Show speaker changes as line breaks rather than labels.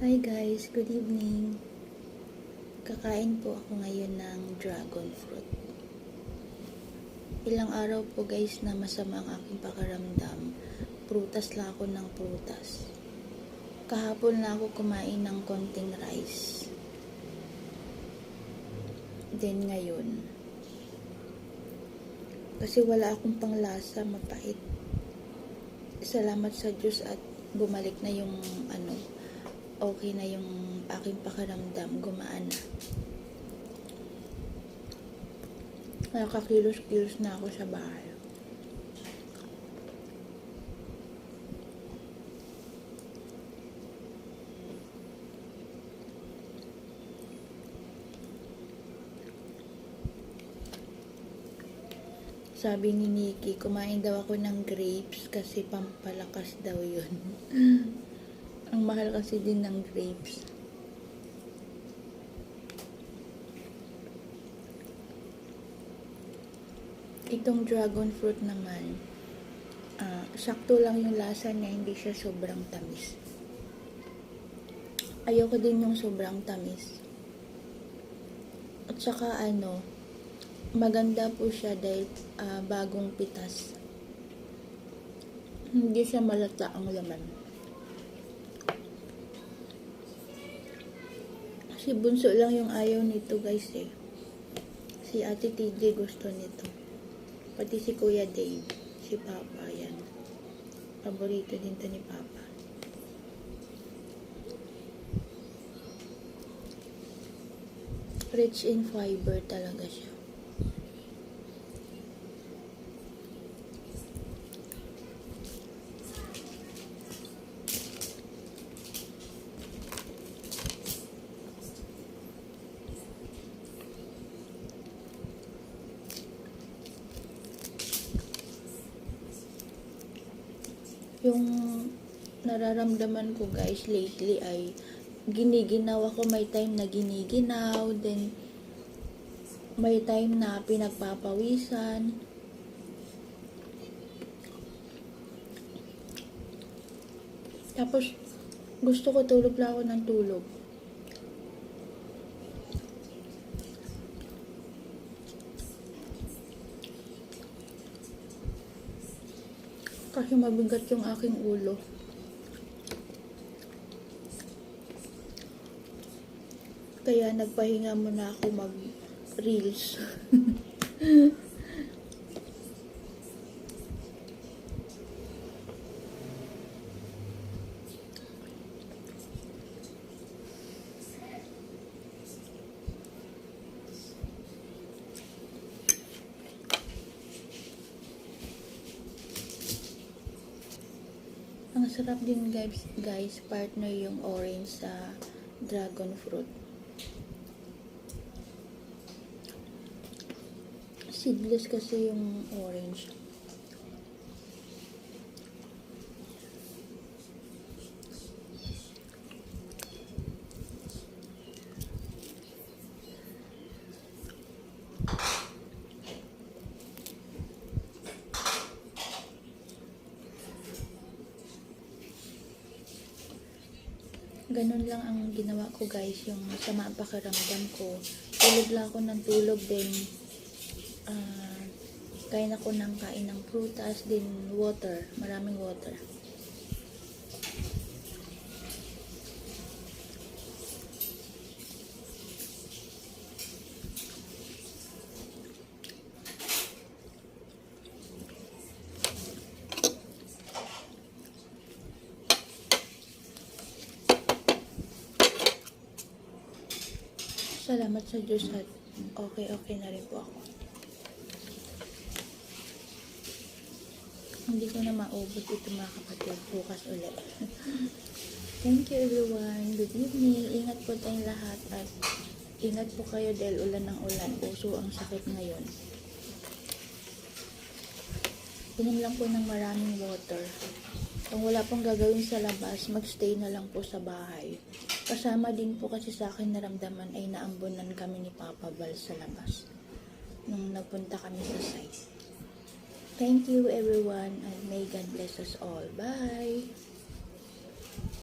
Hi guys, good evening. Kakain po ako ngayon ng dragon fruit. Ilang araw po guys na masama ang aking pakiramdam. Prutas lang ako ng prutas. Kahapon na ako kumain ng konting rice. Then ngayon, kasi wala akong panglasa, mapait. Salamat sa Diyos at bumalik na yung okay na yung aking pakiramdam, gumaan na. Nakakakilos-kilos na ako sa bahay. Sabi ni Nikki, kumain daw ako ng grapes kasi pampalakas daw yun. Ang mahal kasi din ng grapes. Itong dragon fruit naman, sakto lang yung lasa niya, hindi siya sobrang tamis. Ayoko din yung sobrang tamis. At saka maganda po siya dahil bagong pitas. Hindi siya malata ang laman. Si Bunso lang yung ayaw nito guys eh. Si Ate TJ gusto nito. Pati si Kuya Dave. Si Papa yan. Paborito din to ni Papa. Rich in fiber talaga siya. Yung nararamdaman ko guys lately ay giniginaw ako. May time na giniginaw, then may time na pinagpapawisan. Tapos gusto ko tulog lang ako ng tulog. Kasi mabigat yung aking ulo. Kaya nagpahinga muna ako mag-reels. Ang sarap din guys, partner yung orange sa dragon fruit. Seedless kasi yung orange. Ganun lang ang ginawa ko guys, yung sama ang pakiramdam ko. Tulog lang ako ng tulog, din kain ako ng kain ng prutas, din water, maraming water. Salamat sa Diyos at okay na rin po ako. Hindi ko na maubos ito mga kapatid. Bukas ulit. Thank you everyone. Good evening. Ingat po tayong lahat at ingat po kayo dahil ulan ng ulan. Puso ang sakit ngayon. Inom lang po ng maraming water. Kung wala pong gagawin sa labas, magstay na lang po sa bahay. Kasama din po kasi sa akin naramdaman ay naambunan kami ni Papa Val sa labas nung nagpunta kami sa site. Thank you everyone and may God bless us all. Bye!